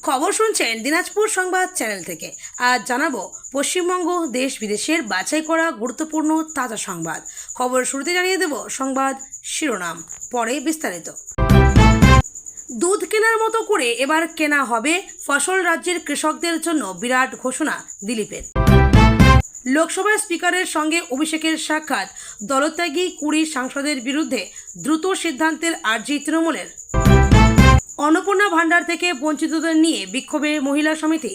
খবর শুনছেন দিনাজপুর সংবাদ চ্যানেল থেকে। আজ জানাবো পশ্চিমবঙ্গ দেশ বিদেশের বাছাই করা গুরুত্বপূর্ণ তাজা সংবাদ। খবর শুরুতে জানিয়ে দেব সংবাদ শিরোনাম, পরে বিস্তারিত। দুধ কেনার মতো করে এবার কেনা হবে ফসল। রাজ্যের কৃষকদের জন্য বিরাট ঘোষণা দিলীপের। লোকসভা স্পিকারের সঙ্গে অভিষেকের সাক্ষাৎ। দলত্যাগী 20 সাংসদের বিরুদ্ধে দ্রুত সিদ্ধান্তের আর্জি তৃণমূলের। অন্নপূর্ণা ভান্ডার থেকে বঞ্চিতদের নিয়ে বিক্ষোভে মহিলা সমিতি।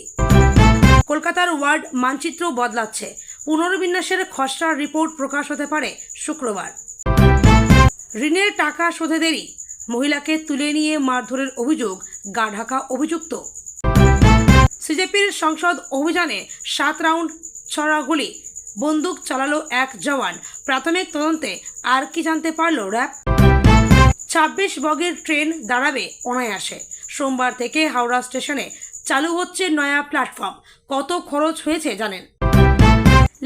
কলকাতার ওয়ার্ড মানচিত্র বদলাচ্ছে, পুনর্বিন্যাসের খসড়া রিপোর্ট প্রকাশ হতে পারে শুক্রবার। ঋণের টাকা শোধে দেরি, মহিলাকে তুলে নিয়ে মারধরের অভিযোগ, গা ঢাকা অভিযুক্ত। সিজেপির সংসদ অভিযানে 7 রাউন্ড ছড়া গুলি, বন্দুক চালালো এক জওয়ান। প্রাথমিক তদন্তে আর কি জানতে পারল র্যাব? 26 বগির ট্রেন দাঁড়াবে অনায়াসে। সোমবার থেকে হাওড়া স্টেশনে চালু হচ্ছে নয়া প্ল্যাটফর্ম। কত খরচ হয়েছে জানেন?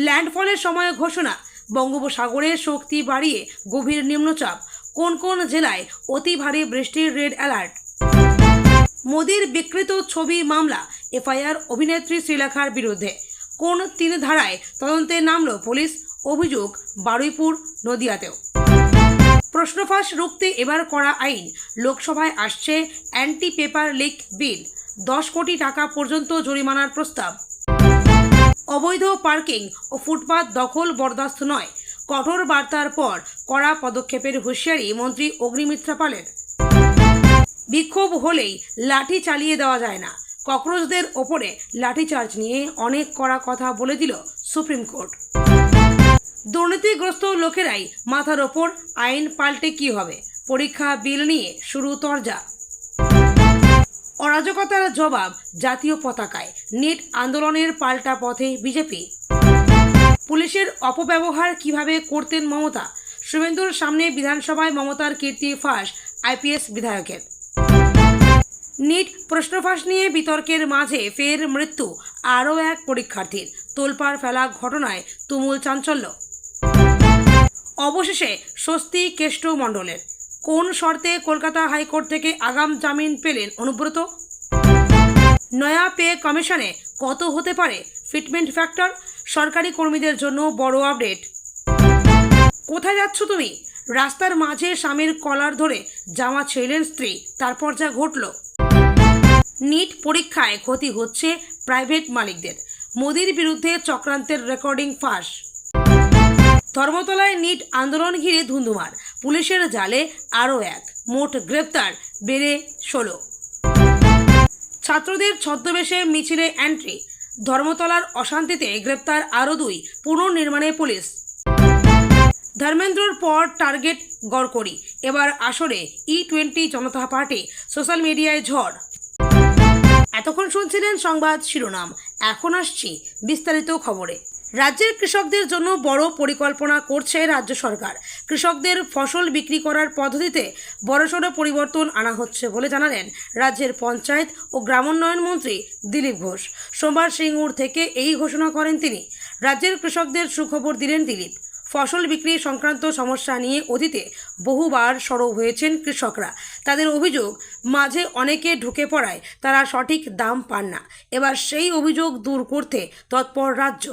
ল্যান্ডফলের সময় ঘোষণা, বঙ্গোপসাগরে শক্তি বাড়িয়ে গভীর নিম্নচাপ। কোন কোন জেলায় অতি ভারী বৃষ্টির রেড অ্যালার্ট। মোদির বিকৃত ছবি মামলা, এফআইআর অভিনেত্রী শ্রীলেখার বিরুদ্ধে। কোন 3 ধারায় তদন্তে নামল পুলিশ? অভিযোগ বারুইপুর, নদিয়াতেও। প্রশ্নফাঁস রুখতে এবার করা আইন। লোকসভায় আসছে অ্যান্টি পেপার লিক বিল। 10 কোটি টাকা পর্যন্ত জরিমানার প্রস্তাব। অবৈধ পার্কিং ও ফুটপাত দখল বরদাস্ত নয়, কঠোর বার্তার পর কড়া পদক্ষেপের হুঁশিয়ারি মন্ত্রী অগ্নিমিত্রা পালের। বিক্ষোভ হলেই লাঠি চালিয়ে দেওয়া যায় না, ককরোচদের ওপরে লাঠিচার্জ নিয়ে অনেক কড়া কথা বলে দিল সুপ্রিম কোর্ট। দুর্নীতিগ্রস্ত লোকেরাই মাথার ওপর, আইন পাল্টে কি হবে? পরীক্ষা বিল নিয়ে শুরু তরজা। অরাজকতার জবাব জাতীয় পতাকায়, নিট আন্দোলনের পাল্টা পথে বিজেপি। পুলিশের অপব্যবহার কিভাবে করতেন মমতা? শুভেন্দুর সামনে বিধানসভায় মমতার কীর্তি ফাঁস আইপিএস বিধায়কের। নিট প্রশ্নফাঁস নিয়ে বিতর্কের মাঝে ফের মৃত্যু আরও এক পরীক্ষার্থীর। তোলপাড় ফেলা ঘটনায় তুমুল চাঞ্চল্য। অবশেষে স্বস্তি কেষ্ট মণ্ডলের। কোন শর্তে কলকাতা হাইকোর্ট থেকে আগাম জামিন পেলেন অনুব্রত? নয়া পে কমিশনে কত হতে পারে ফিটমেন্ট ফ্যাক্টর? সরকারি কর্মীদের জন্য বড় আপডেট। কোথায় যাচ্ছ তুমি? রাস্তার মাঝে স্বামীর কলার ধরে জামা ছেড়লেন স্ত্রী, তারপর যা ঘটল। নিট পরীক্ষায় ক্ষতি হচ্ছে প্রাইভেট মালিকদের। মোদির বিরুদ্ধে চক্রান্তের রেকর্ডিং ফাঁস। ধর্মতলায় নিট আন্দোলন ঘিরে ধুন্ধুমার, পুলিশের জালে আরও এক, মোট গ্রেপ্তার বেড়ে 16। ছাত্রদের ছদ্মবেশে মিছিলে এন্ট্রি, ধর্মতলার অশান্তিতে গ্রেপ্তার আরও 2, পুনর্নির্মাণে পুলিশ। ধর্মেন্দ্রর পর টার্গেট গড়করি, এবার আসরে E20 জনতা পার্টি, সোশ্যাল মিডিয়ায় ঝড়। এতক্ষণ শুনছিলেন সংবাদ শিরোনাম, এখন আসছি বিস্তারিত খবরে। রাজ্যের কৃষকদের জন্য বড় পরিকল্পনা করছে রাজ্য সরকার। কৃষকদের ফসল বিক্রি করার পদ্ধতিতে বড়সড় পরিবর্তন আনা হচ্ছে বলে জানালেন রাজ্যের পঞ্চায়েত ও গ্রামোন্নয়ন মন্ত্রী দিলীপ ঘোষ। সোমবার সিঙ্গুর থেকে এই ঘোষণা করেন তিনি। রাজ্যের কৃষকদের সুখবর দিলেন দিলীপ। ফসল বিক্রি সংক্রান্ত সমস্যা নিয়ে অতীতে বহুবার সরব হয়েছেন কৃষকরা। তাদের অভিযোগ, মাঝে অনেকে ঢুকে পড়ায় তারা সঠিক দাম পান না। এবার সেই অভিযোগ দূর করতে তৎপর রাজ্য।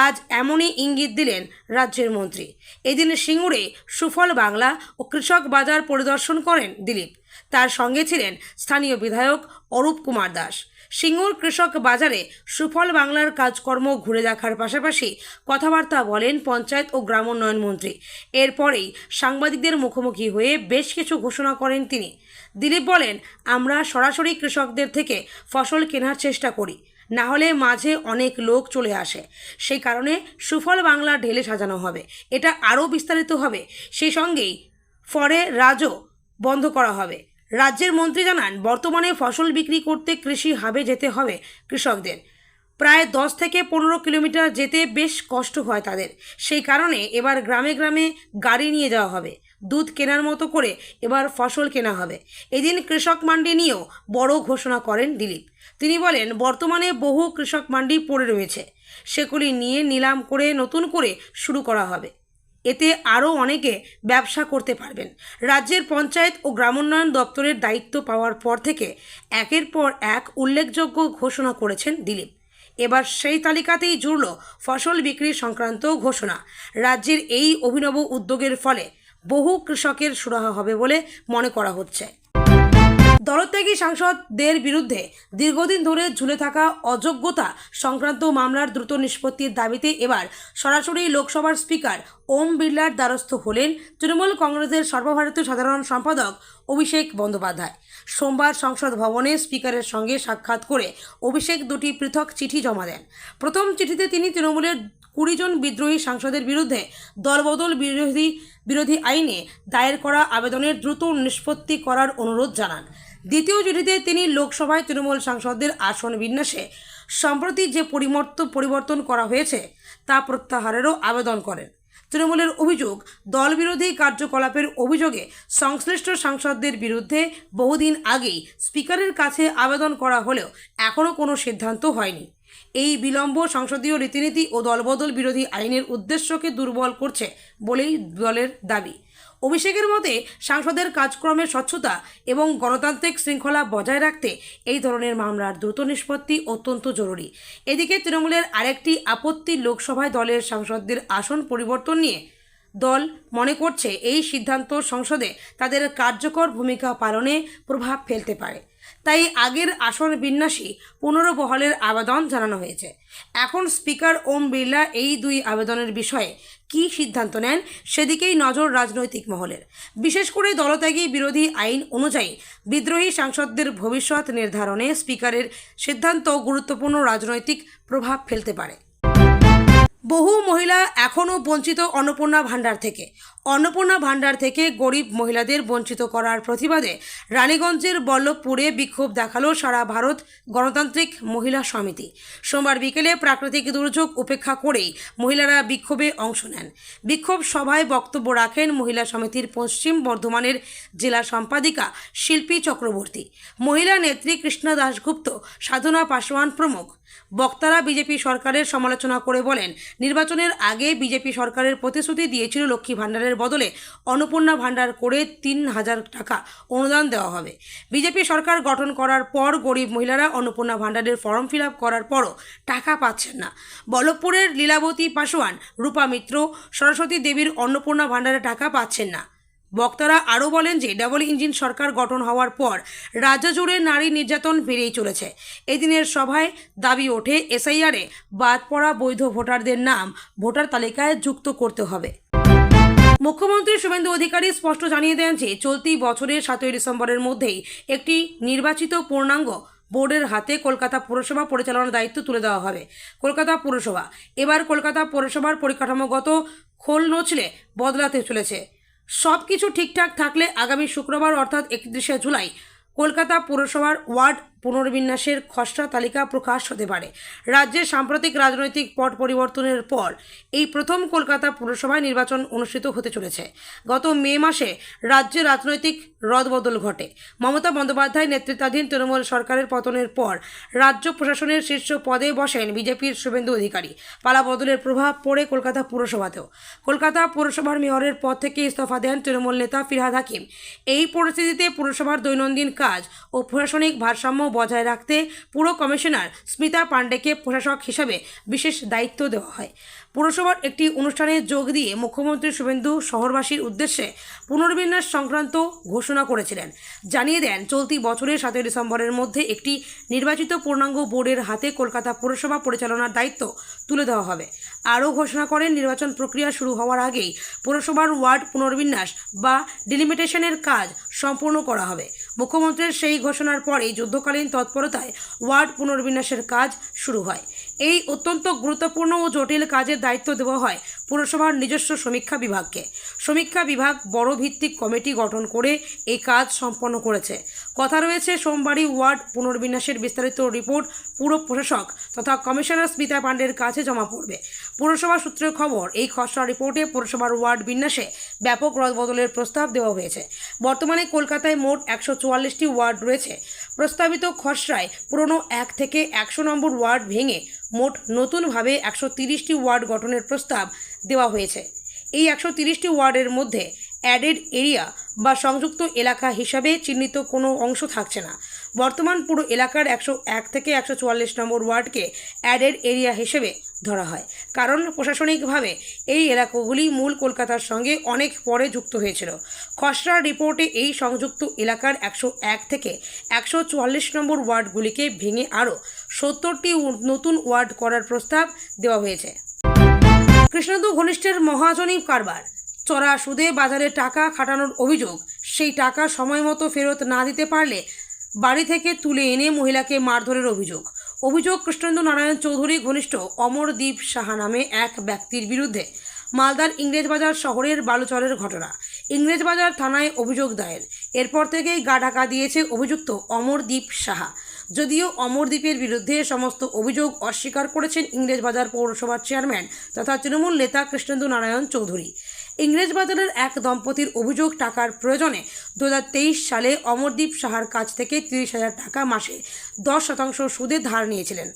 আজ এমনই ইঙ্গিত দিলেন রাজ্যের মন্ত্রী। এদিন সিঙ্গুরে সুফল বাংলা ও কৃষক বাজার পরিদর্শন করেন দিলীপ। তার সঙ্গে ছিলেন স্থানীয় বিধায়ক অরূপ কুমার দাস। সিঙ্গুর কৃষক বাজারে সুফল বাংলার কাজকর্ম ঘুরে দেখার পাশাপাশি কথাবার্তা বলেন পঞ্চায়েত ও গ্রামোন্নয়ন মন্ত্রী। এরপরেই সাংবাদিকদের মুখোমুখি হয়ে বেশ কিছু ঘোষণা করেন তিনি। দিলীপ বলেন, আমরা সরাসরি কৃষকদের থেকে ফসল কেনার চেষ্টা করি, না হলে মাঝে অনেক লোক চলে আসে। সেই কারণে সুফল বাংলা ঢেলে সাজানো হবে, এটা আরও বিস্তারিত হবে। সেই সঙ্গেই ফরে রাজও বন্ধ করা হবে। রাজ্যের মন্ত্রী জানান, বর্তমানে ফসল বিক্রি করতে কৃষি হাবে যেতে হবে কৃষকদের। প্রায় 10 থেকে 15 কিলোমিটার যেতে বেশ কষ্ট হয় তাদের। সেই কারণে এবার গ্রামে গ্রামে গাড়ি নিয়ে যাওয়া হবে। দুধ কেনার মতো করে এবার ফসল কেনা হবে। এদিন কৃষক মান্ডি নিয়েও বড় ঘোষণা করেন দিলীপ। তিনি বলেন, বর্তমানে বহু কৃষক মান্ডি পড়ে রয়েছে, সেগুলি নিয়ে নিলাম করে নতুন করে শুরু করা হবে। এতে আরও অনেকে ব্যবসা করতে পারবেন। রাজ্যের পঞ্চায়েত ও গ্রামোন্নয়ন দপ্তরের দায়িত্ব পাওয়ার পর থেকে একের পর এক উল্লেখযোগ্য ঘোষণা করেছেন দিলীপ। এবার সেই তালিকাতেই জুড়ল ফসল বিক্রি সংক্রান্ত ঘোষণা। রাজ্যের এই অভিনব উদ্যোগের ফলে বহু কৃষকের সুরাহা হবে বলে মনে করা হচ্ছে। দলত্যাগী সাংসদদের বিরুদ্ধে দীর্ঘদিন ধরে ঝুলে থাকা অযোগ্যতা সংক্রান্ত মামলার দ্রুত নিষ্পত্তির দাবিতে এবার সরাসরি লোকসভার স্পিকার ওম বিড়লার দ্বারস্থ হলেন তৃণমূল কংগ্রেসের সর্বভারতীয় সাধারণ সম্পাদক অভিষেক বন্দ্যোপাধ্যায়। সোমবার সংসদ ভবনে স্পিকারের সঙ্গে সাক্ষাৎ করে অভিষেক দুটি পৃথক চিঠি জমা দেন। প্রথম চিঠিতে তিনি তৃণমূলের 20 জন বিদ্রোহী সাংসদের বিরুদ্ধে দলবদল বিরোধী আইনে দায়ের করা আবেদনের দ্রুত নিষ্পত্তি করার অনুরোধ জানান। দ্বিতীয় চিঠিতে তিনি লোকসভায় তৃণমূল সাংসদদের আসন বিন্যাসে সম্প্রতি যে পরিবর্তন করা হয়েছে তা প্রত্যাহারেরও আবেদন করেন। তৃণমূলের অভিযোগ, দলবিরোধী কার্যকলাপের অভিযোগে সংশ্লিষ্ট সাংসদদের বিরুদ্ধে বহুদিন আগেই স্পিকারের কাছে আবেদন করা হলেও এখনও কোনো সিদ্ধান্ত হয়নি। এই বিলম্ব সংসদীয় রীতিনীতি ও দলবদল বিরোধী আইনের উদ্দেশ্যকে দুর্বল করছে বলেই দলের দাবি। অভিষেকের মতে সাংসদের কাজকর্মের স্বচ্ছতা এবং গণতান্ত্রিক শৃঙ্খলা বজায় রাখতে এই ধরনের মামলার দ্রুত নিষ্পত্তি অত্যন্ত জরুরি। এদিকে তৃণমূলের আরেকটি আপত্তি, লোকসভায় দলের সাংসদদের আসন পরিবর্তন নিয়ে দল মনে করছে এই সিদ্ধান্ত সংসদে তাদের কার্যকর ভূমিকা পালনে প্রভাব ফেলতে পারে। তাই আগের আসন বিন্যাসই পুনর্বহালের আবেদন জানানো হয়েছে। এখন স্পিকার ওম বিড়লা এই দুই আবেদনের বিষয়ে কী সিদ্ধান্ত নেন সেদিকেই নজর রাজনৈতিক মহলের। বিশেষ করে দলত্যাগী বিরোধী আইন অনুযায়ী বিদ্রোহী সাংসদদের ভবিষ্যৎ নির্ধারণে স্পিকারের সিদ্ধান্ত গুরুত্বপূর্ণ রাজনৈতিক প্রভাব ফেলতে পারে। বহু মহিলা এখনও বঞ্চিত অন্নপূর্ণা ভাণ্ডার থেকে গরিব মহিলাদের বঞ্চিত করার প্রতিবাদে রানীগঞ্জের বল্লভপুরে বিক্ষোভ দেখালো সারা ভারত গণতান্ত্রিক মহিলা সমিতি। সোমবার বিকেলে প্রাকৃতিক দুর্যোগ উপেক্ষা করেই মহিলারা বিক্ষোভে অংশ নেন। বিক্ষোভ সভায় বক্তব্য রাখেন মহিলা সমিতির পশ্চিম বর্ধমানের জেলা সম্পাদিকা শিল্পী চক্রবর্তী, মহিলা নেত্রী কৃষ্ণা দাশগুপ্ত, সাধনা পাসওয়ান প্রমুখ। বক্তারা বিজেপি সরকারের সমালোচনা করে বলেন, নির্বাচনের আগে বিজেপি সরকারের প্রতিশ্রুতি দিয়েছিল লক্ষ্মী ভাণ্ডারের বদলে অন্নপূর্ণা ভাণ্ডার করে 3000 টাকা অনুদান দেওয়া হবে। বিজেপি সরকার গঠন করার পর গরিব মহিলারা অন্নপূর্ণা ভাণ্ডারের ফর্ম ফিল আপ করার পরও টাকা পাচ্ছেন না। বল্লভপুরের লীলাবতী পাসওয়ান, রূপা মিত্র, সরস্বতী দেবীর অন্নপূর্ণা ভাণ্ডারে টাকা পাচ্ছেন না। বক্তারা আরও বলেন যে ডাবল ইঞ্জিন সরকার গঠন হওয়ার পর রাজ্য জুড়ে নারী নির্যাতন বেড়েই চলেছে। এদিনের সভায় দাবি ওঠে, এসআইআরে বাদ পড়া বৈধ ভোটারদের নাম ভোটার তালিকায় যুক্ত করতে হবে। মুখ্যমন্ত্রী শুভেন্দু অধিকারী স্পষ্ট জানিয়ে দেন যে চলতি বছরের 7ই ডিসেম্বরের মধ্যেই একটি নির্বাচিত পূর্ণাঙ্গ বোর্ডের হাতে কলকাতা পুরসভা পরিচালনার দায়িত্ব তুলে দেওয়া হবে। কলকাতা পুরসভা এবার কলকাতা পুরসভার পরিকাঠামোগত খোল নচলে বদলাতে চলেছে। সব কিছু ঠিকঠাক থাকলে আগামী শুক্রবার অর্থাৎ 31শে জুলাই কলকাতা পুরসভার ওয়ার্ড পুনর্বিন্যাসের খসড়া তালিকা প্রকাশ হতে পারে। রাজ্যের সাম্প্রতিক রাজনৈতিক পট পরিবর্তনের পর এই প্রথম কলকাতা পুরসভায় নির্বাচন অনুষ্ঠিত হতে চলেছে। গত মে মাসে রাজ্যে রাজনৈতিক রদবদল ঘটে। মমতা বন্দ্যোপাধ্যায় নেতৃত্বাধীন তৃণমূল সরকারের পতনের পর রাজ্য প্রশাসনের শীর্ষ পদে বসেন বিজেপির শুভেন্দু অধিকারী। পালাবদলের প্রভাব পড়ে কলকাতা পুরসভাতেও। কলকাতা পুরসভার মেয়রের পদ থেকে ইস্তফা দেন তৃণমূল নেতা ফিরহাদ হাকিম। এই পরিস্থিতিতে পুরসভার দৈনন্দিন কাজ ও প্রশাসনিক ভারসাম্য বজায় রাখতে পুর কমিশনার স্মিতা পাণ্ডেকে প্রশাসক হিসাবে বিশেষ দায়িত্ব দেওয়া হয়। পুরসভার একটি অনুষ্ঠানে যোগ দিয়ে মুখ্যমন্ত্রী শুভেন্দু শহরবাসীর উদ্দেশ্যে পুনর্বিন্যাস সংক্রান্ত ঘোষণা করেছিলেন। জানিয়ে দেন, চলতি বছরের 7ই ডিসেম্বরের মধ্যে একটি নির্বাচিত পূর্ণাঙ্গ বোর্ডের হাতে কলকাতা পুরসভা পরিচালনার দায়িত্ব তুলে দেওয়া হবে। আরও ঘোষণা করেন, নির্বাচন প্রক্রিয়া শুরু হওয়ার আগেই পুরসভার ওয়ার্ড পুনর্বিন্যাস বা ডিলিমিটেশনের কাজ সম্পূর্ণ করা হবে। মুখ্যমন্ত্রীর সেই ঘোষণার পরেই যুদ্ধকালীন তৎপরতায় ওয়ার্ড পুনর্বিন্যাসের কাজ শুরু হয়। এই অত্যন্ত গুরুত্বপূর্ণ ও জটিল কাজের দায়িত্ব দেওয়া হয় পুরসভার নিজস্ব সমীক্ষা বিভাগকে। সমীক্ষা বিভাগ বড় ভিত্তিক কমিটি গঠন করে এই কাজ সম্পন্ন করেছে। কথা রয়েছে, সোমবারই ওয়ার্ড পুনর্বিন্যাসের বিস্তারিত রিপোর্ট পুর প্রশাসক তথা কমিশনার স্মিতা পাণ্ডের কাছে জমা পড়বে। পুরসভা সূত্রের খবর, এই খসড়া রিপোর্টে পুরসভার ওয়ার্ড বিন্যাসে ব্যাপক রদবদলের প্রস্তাব দেওয়া হয়েছে। বর্তমানে কলকাতায় মোট 144টি ওয়ার্ড রয়েছে। প্রস্তাবিত খসড়ায় পুরনো 1 থেকে 100 নম্বর ওয়ার্ড ভেঙে মোট নতুনভাবে 130টি ওয়ার্ড গঠনের প্রস্তাব দেওয়া হয়েছে। এই 130টি ওয়ার্ডের মধ্যে অ্যাডেড এরিয়া বা সংযুক্ত এলাকা হিসাবে চিহ্নিত কোনো অংশ থাকছে না। বর্তমান পুরো এলাকার 101 থেকে 144 নম্বর ওয়ার্ডকে অ্যাডেড এরিয়া হিসেবে ধরা হয়, কারণ প্রশাসনিকভাবে এই এলাকাগুলি মূল কলকাতার সঙ্গে অনেক পরে যুক্ত হয়েছিল। খসড়া রিপোর্টে এই সংযুক্ত এলাকার 101 থেকে 144 নম্বর ওয়ার্ডগুলিকে ভেঙে আরও 70টি নতুন ওয়ার্ড করার প্রস্তাব দেওয়া হয়েছে। কৃষ্ণেন্দু ঘনিষ্ঠের মহাজনী কারবার, চড়া সুদে বাজারে টাকা খাটানোর অভিযোগ, সেই টাকা সময় মতো ফেরত না দিতে পারলে বাড়ি থেকে তুলে এনে মহিলাকে মারধরের অভিযোগ কৃষ্ণেন্দু নারায়ণ চৌধুরী ঘনিষ্ঠ অমরদীপ সাহা নামে এক ব্যক্তির বিরুদ্ধে। মালদার ইংরেজবাজার শহরের বালুচরের ঘটনা। ইংরেজবাজার থানায় অভিযোগ দায়ের। এরপর থেকেই গা ঢাকা দিয়েছে অভিযুক্ত অমরদীপ সাহা। যদিও অমরদীপের বিরুদ্ধে সমস্ত অভিযোগ অস্বীকার করেছেন ইংরেজবাজার পৌরসভার চেয়ারম্যান তথা তৃণমূল নেতা কৃষ্ণেন্দু নারায়ণ চৌধুরী। ইংরেজবাজারের এক দম্পতির অভিযোগ, টাকার প্রয়োজনে 2023 সালে অমরদীপ সাহার কাছ থেকে 30,000 টাকা মাসে 10% সুদে ধার নিয়েছিলেন।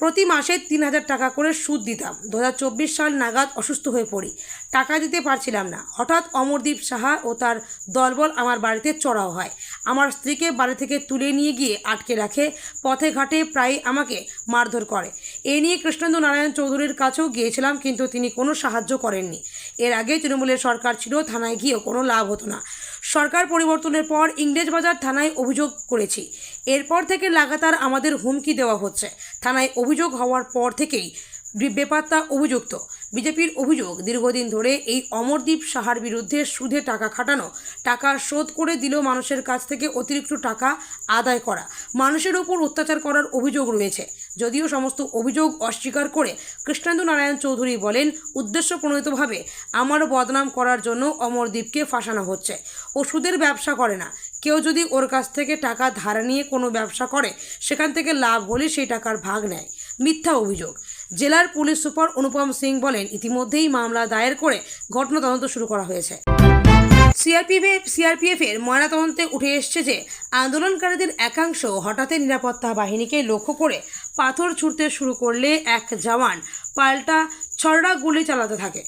প্রতি মাসে 3,000 টাকা করে সুদ দিতাম। 2024 সাল নাগাদ অসুস্থ হয়ে পড়ি, টাকা দিতে পারছিলাম না। হঠাৎ অমরদীপ সাহা ও তার দলবল আমার বাড়িতে চড়াও হয়। আমার স্ত্রীকে বাড়ি থেকে তুলে নিয়ে গিয়ে আটকে রাখে, পথে ঘাটে প্রায় আমাকে মারধর করে। এ নিয়ে কৃষ্ণেন্দু নারায়ণ চৌধুরীর কাছেও গিয়েছিলাম, কিন্তু তিনি কোনো সাহায্য করেননি। এর আগে তৃণমূলের সরকার ছিল, থানায় গিয়েও কোনো লাভ হতো না। সরকার পরিবর্তনের পর ইংরেজবাজার থানায় অভিযোগ করেছি। এরপর থেকে লাগাতার আমাদের হুমকি দেওয়া হচ্ছে। থানায় অভিযোগ হওয়ার পর থেকেই বেপাত্তা অভিযুক্ত। বিজেপির অভিযোগ, দীর্ঘদিন ধরে এই অমরদীপ সাহার বিরুদ্ধে সুদে টাকা খাটানো, টাকা শোধ করে দিলেও মানুষের কাছ থেকে অতিরিক্ত টাকা আদায় করা, মানুষের উপর অত্যাচার করার অভিযোগ রয়েছে। যদিও সমস্ত অভিযোগ অস্বীকার করে কৃষ্ণেন্দু নারায়ণ চৌধুরী বলেন, উদ্দেশ্যপ্রণোদিতভাবে আমার বদনাম করার জন্য অমরদীপকে ফাঁসানো হচ্ছে। ও সুদের ব্যবসা করে না। কেউ যদি ওর কাছ থেকে টাকা ধার নিয়ে কোনো ব্যবসা করে, সেখান থেকে লাভ হলে সেই টাকার ভাগ নেয়। মিথ্যা অভিযোগ। জেলার পুলিশ সুপার অনুপম সিং বলেন, ইতিমধ্যেই মামলা দায়ের করে ঘটনা তদন্ত শুরু করা হয়েছে। সিআরপিএফের ময়নাতদন্তে উঠে এসছে যে আন্দোলনকারীদের একাংশ হঠাৎই নিরাপত্তা বাহিনীকে লক্ষ্য করে পাথর ছুঁড়তে শুরু করলে এক জওয়ান পাল্টা ছড়া গুলি চালাতে থাকে।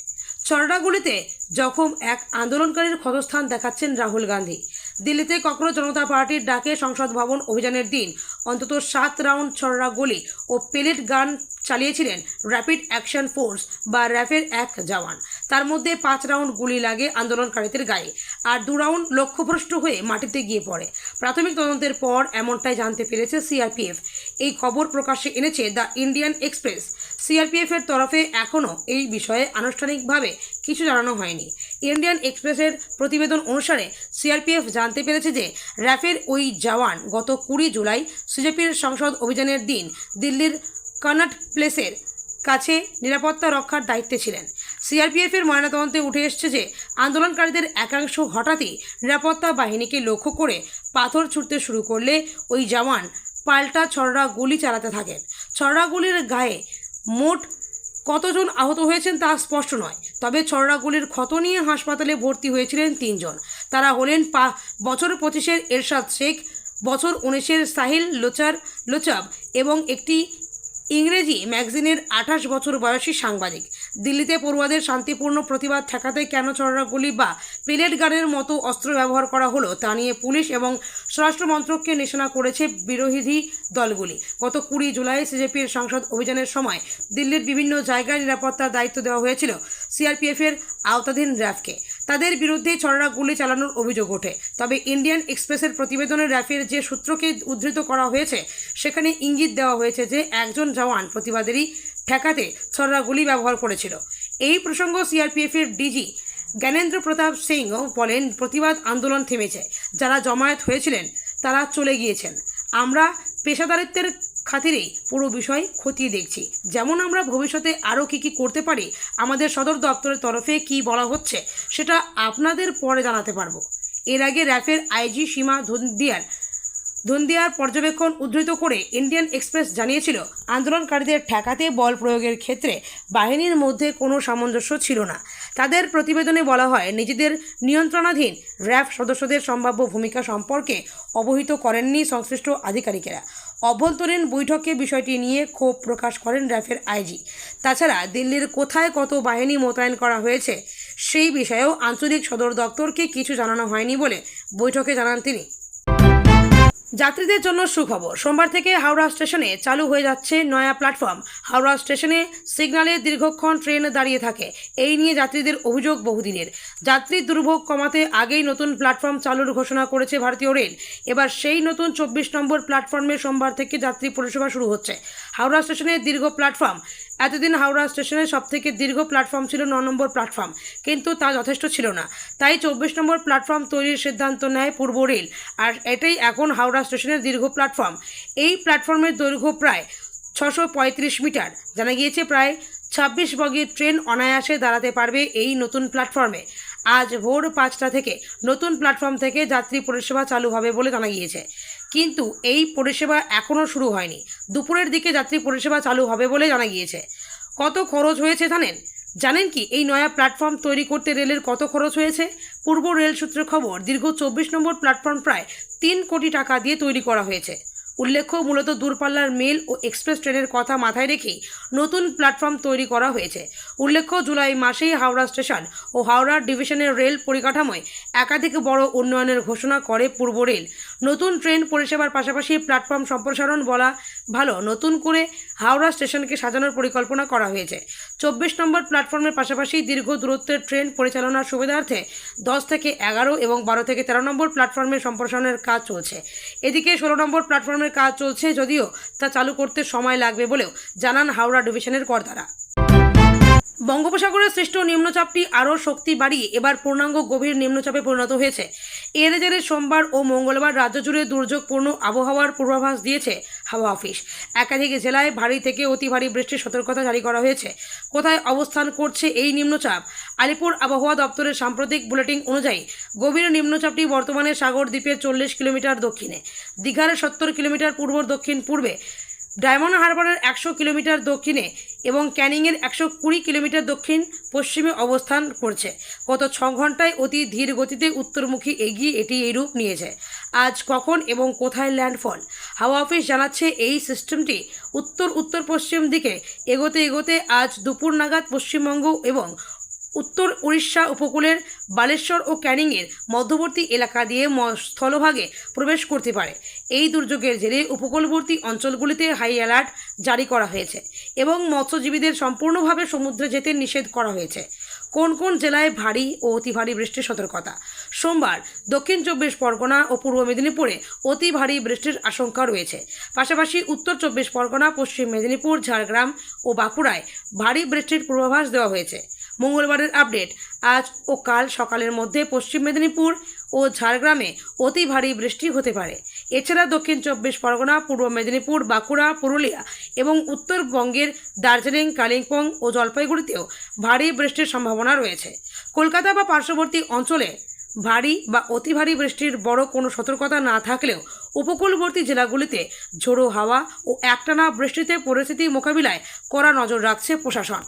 ছড়া গুলিতে জখম এক আন্দোলনকারীর ক্ষতস্থান দেখাচ্ছেন রাহুল গান্ধী। দিল্লিতে ককরোচ জনতা পার্টির ডাকে সংসদ ভবন অভিযানের দিন অন্তত 7 রাউন্ড ছড়া গুলি ও পেলেট গান চালিয়েছিলেন র্যাপিড অ্যাকশন ফোর্স বা র্যাফের এক জওয়ান। তার মধ্যে 5 রাউন্ড গুলি লাগে আন্দোলনকারীদের গায়ে, আর 2 রাউন্ড লক্ষ্যভ্রষ্ট হয়ে মাটিতে গিয়ে পড়ে। প্রাথমিক তদন্তের পর এমনটাই জানতে পেরেছে সিআরপিএফ। এই খবর প্রকাশ্যে এনেছে দ্য ইন্ডিয়ান এক্সপ্রেস। সিআরপিএফের তরফে এখনও এই বিষয়ে আনুষ্ঠানিকভাবে কিছু জানানো হয়নি। ইন্ডিয়ান এক্সপ্রেসের প্রতিবেদন অনুসারে সিআরপিএফ জানতে পেরেছে যে র্যাফের ওই জওয়ান গত 20 জুলাই বিজেপির সংসদ অভিযানের দিন দিল্লির কনট প্লেসের কাছে নিরাপত্তা রক্ষার দায়িত্বে ছিলেন। সিআরপিএফের ময়নাতদন্তে উঠে এসছে যে আন্দোলনকারীদের একাংশ হঠাৎই নিরাপত্তা বাহিনীকে লক্ষ্য করে পাথর ছুঁড়তে শুরু করলে ওই জওয়ান পাল্টা ছড়া গুলি চালাতে থাকেন। ছড়া গুলির গায়ে মোট কতজন আহত হয়েছেন তা স্পষ্ট নয়, তবে ছড়াগুলির ক্ষত নিয়ে হাসপাতালে ভর্তি হয়েছিলেন 3 জন। তারা হলেন বছর 25-এর এরশাদ শেখ, বছর 19-এর সাহিল লোচাব এবং একটি ইংরেজি ম্যাগাজিনের 28 বছর বয়সী সাংবাদিক। দিল্লিতে পড়ুয়াদের শান্তিপূর্ণ প্রতিবাদ ঠেকাতে কেন ছড়াগুলি বা পেলেট গানের মতো অস্ত্র ব্যবহার করা হলো তা নিয়ে পুলিশ এবং স্বরাষ্ট্র মন্ত্রককে নিশানা করেছে বিরোধী দলগুলি। গত 20 জুলাই বিজেপির সংসদ অভিযানের সময় দিল্লির বিভিন্ন জায়গায় নিরাপত্তার দায়িত্ব দেওয়া হয়েছিল সিআরপিএফের আওতাধীন র্যাফকে। তাদের বিরুদ্ধে ছড়া গুলি চালানোর অভিযোগ ওঠে। তবে ইন্ডিয়ান এক্সপ্রেসের প্রতিবেদনে র্যাফের যে সূত্রকে উদ্ধৃত করা হয়েছে সেখানে ইঙ্গিত দেওয়া হয়েছে যে একজন জওয়ান প্রতিবাদেরই ঠেকাতে ছড়া গুলি ব্যবহার করেছিল। এই প্রসঙ্গ সিআরপিএফের ডিজি জ্ঞানেন্দ্র প্রতাপ সিংও বলেন, প্রতিবাদ আন্দোলন থেমেছে, যারা জমায়েত হয়েছিলেন তারা চলে গিয়েছেন। আমরা পেশাদারিত্বের খাতিরেই পুরো বিষয় খতিয়ে দেখছি। যেমন আমরা ভবিষ্যতে আরও কী করতে পারি, আমাদের সদর দপ্তরের তরফে কি বলা হচ্ছে সেটা আপনাদের পরে জানাতে পারবো। এর আগে র্যাফের আইজি সীমা ধুন্দিয়ার পর্যবেক্ষণ উদ্ধৃত করে ইন্ডিয়ান এক্সপ্রেস জানিয়েছিল, আন্দোলনকারীদের ঠেকাতে বল প্রয়োগের ক্ষেত্রে বাহিনীর মধ্যে কোনো সামঞ্জস্য ছিল না। তাদের প্রতিবেদনে বলা হয়, নিজেদের নিয়ন্ত্রণাধীন র্যাফ সদস্যদের সম্ভাব্য ভূমিকা সম্পর্কে অবহিত করেননি সংশ্লিষ্ট আধিকারিকেরা। অভ্যন্তরীণ বৈঠকে বিষয়টি নিয়ে ক্ষোভ প্রকাশ করেন র্যাফের আইজি। তাছাড়া দিল্লির কোথায় কত বাহিনী মোতায়েন করা হয়েছে সেই বিষয়েও আঞ্চলিক সদর দপ্তরকে কিছু জানানো হয়নি বলে বৈঠকে জানান তিনি। যাত্রীদের জন্য সুখবর, সোমবার থেকে হাওড়া স্টেশনে চালু হয়ে যাচ্ছে নয়া প্ল্যাটফর্ম। হাওড়া স্টেশনে সিগন্যালে দীর্ঘক্ষণ ট্রেন দাঁড়িয়ে থাকে, এই নিয়ে যাত্রীদের অভিযোগ বহুদিনের। যাত্রী দুর্ভোগ কমাতে আগেই নতুন প্ল্যাটফর্ম চালুর ঘোষণা করেছে ভারতীয় রেল। এবার সেই নতুন 24 নম্বর প্ল্যাটফর্মে সোমবার থেকে যাত্রী পরিষেবা শুরু হচ্ছে। হাওড়া স্টেশনের দীর্ঘ প্ল্যাটফর্ম, এতদিন হাওড়া স্টেশনের সবথেকে দীর্ঘ প্ল্যাটফর্ম ছিল 9 নম্বর প্ল্যাটফর্ম, কিন্তু তা যথেষ্ট ছিল না। তাই 24 নম্বর প্ল্যাটফর্ম তৈরির সিদ্ধান্ত নেয় পূর্ব রেল, আর এটাই এখন হাওড়া স্টেশনের দীর্ঘ প্ল্যাটফর্ম। এই প্ল্যাটফর্মের দৈর্ঘ্য প্রায় 635 মিটার। জানা গিয়েছে প্রায় 26 বগির ট্রেন অনায়াসে দাঁড়াতে পারবে এই নতুন প্ল্যাটফর্মে। আজ ভোর 5টা থেকে নতুন প্ল্যাটফর্ম থেকে যাত্রী পরিষেবা চালু হবে বলে জানা গিয়েছে, কিন্তু এই পরিষেবা এখনও শুরু হয়নি। দুপুরের দিকে যাত্রী পরিষেবা চালু হবে বলে জানা গিয়েছে। কত খরচ হয়েছে জানেন কি? এই নয়া প্ল্যাটফর্ম তৈরি করতে রেলের কত খরচ হয়েছে? পূর্ব রেল সূত্রে খবর, দীর্ঘ 24 নম্বর প্ল্যাটফর্ম প্রায় 3 কোটি টাকা দিয়ে তৈরি করা হয়েছে। উল্লেখ্য, মূলত দূরপাল্লার মেল ও এক্সপ্রেস ট্রেনের কথা মাথায় রেখেই নতুন প্ল্যাটফর্ম তৈরি করা হয়েছে। উল্লেখ্য, জুলাই মাসেই হাওড়া স্টেশন ও হাওড়া ডিভিশনের রেল পরিকাঠামোয় একাধিক বড় উন্নয়নের ঘোষণা করে পূর্ব রেল। নতুন ট্রেন পরিষেবার পাশাপাশি প্ল্যাটফর্ম সম্প্রসারণ বলা ভালো, নতুন করে হাওড়া স্টেশনকে সাজানোর পরিকল্পনা করা হয়েছে। 24 নম্বর প্ল্যাটফর্মের পাশাপাশি দীর্ঘ দূরত্বের ট্রেন পরিচালনার সুবিধার্থে 10 থেকে 11 এবং 12 থেকে 13 নম্বর প্ল্যাটফর্মের সম্প্রসারণের কাজ চলছে। এদিকে 16 নম্বর প্ল্যাটফর্মের কাজ চলছে, যদিও তা চালু করতে সময় লাগবে বলেও জানান হাওড়া ডিভিশনের কর্তারা। বঙ্গোপসাগরে সৃষ্ট নিম্নচাপটি আরও শক্তি বাড়িয়ে এবার পূর্ণাঙ্গ গভীর নিম্নচাপে পরিণত হয়েছে। এর জেরে সোমবার ও মঙ্গলবার রাজ্য জুড়ে দুর্যোগপূর্ণ আবহাওয়ার পূর্বাভাস দিয়েছে হাওয়া অফিস। একাধিক জেলায় ভারী থেকে অতি ভারী বৃষ্টির সতর্কতা জারি করা হয়েছে। কোথায় অবস্থান করছে এই নিম্নচাপ? আলিপুর আবহাওয়া দপ্তরের সাম্প্রতিক বুলেটিন অনুযায়ী গভীর নিম্নচাপটি বর্তমানে সাগর দ্বীপের 40 কিলোমিটার দক্ষিণে, দীঘার 70 কিলোমিটার পূর্ব দক্ষিণ পূর্বে, ডায়মন্ড হারবারের 100 কিলোমিটার দক্ষিণে এবং ক্যানিংয়ের 120 কিলোমিটার দক্ষিণ পশ্চিমে অবস্থান করছে। গত 6 ঘন্টায় অতি ধীর গতিতে উত্তরমুখী এগিয়ে এটি এই রূপ নিয়েছে। আজ কখন এবং কোথায় ল্যান্ডফল? হাওয়া অফিস জানাচ্ছে, এই সিস্টেমটি উত্তর উত্তর পশ্চিম দিকে এগোতে এগোতে আজ দুপুর নাগাদ পশ্চিমবঙ্গ এবং উত্তর উড়িষ্যা উপকূলের বালেশ্বর ও ক্যানিংয়ের মধ্যবর্তী এলাকা দিয়ে স্থলভাগে প্রবেশ করতে পারে। এই দুর্যোগের জেরে উপকূলবর্তী অঞ্চলগুলিতে হাই অ্যালার্ট জারি করা হয়েছে এবং মৎস্যজীবীদের সম্পূর্ণভাবে সমুদ্রে যেতে নিষেধ করা হয়েছে। কোন কোন জেলায় ভারী ও অতি ভারী বৃষ্টির সতর্কতা? সোমবার দক্ষিণ 24 পরগনা ও পূর্ব মেদিনীপুরে অতি ভারী বৃষ্টির আশঙ্কা রয়েছে। পাশাপাশি উত্তর 24 পরগনা, পশ্চিম মেদিনীপুর, ঝাড়গ্রাম ও বাঁকুড়ায় ভারী বৃষ্টির পূর্বাভাস দেওয়া হয়েছে। মঙ্গলবারের আপডেট, আজ ও কাল সকালের মধ্যে পশ্চিম মেদিনীপুর ও ঝাড়গ্রামে অতি ভারী বৃষ্টি হতে পারে। এছাড়া দক্ষিণ 24 পরগনা, পূর্ব মেদিনীপুর, বাঁকুড়া, পুরুলিয়া এবং উত্তরবঙ্গের দার্জিলিং, কালিম্পং ও জলপাইগুড়িতেও ভারী বৃষ্টির সম্ভাবনা রয়েছে। কলকাতা বা পার্শ্ববর্তী অঞ্চলে ভারী বা অতি ভারী বৃষ্টির বড় কোনো সতর্কতা না থাকলেও উপকূলবর্তী জেলাগুলিতে ঝোড়ো হাওয়া ও একটানা বৃষ্টিতে পরিস্থিতি মোকাবিলায় কড়া নজর রাখছে প্রশাসন।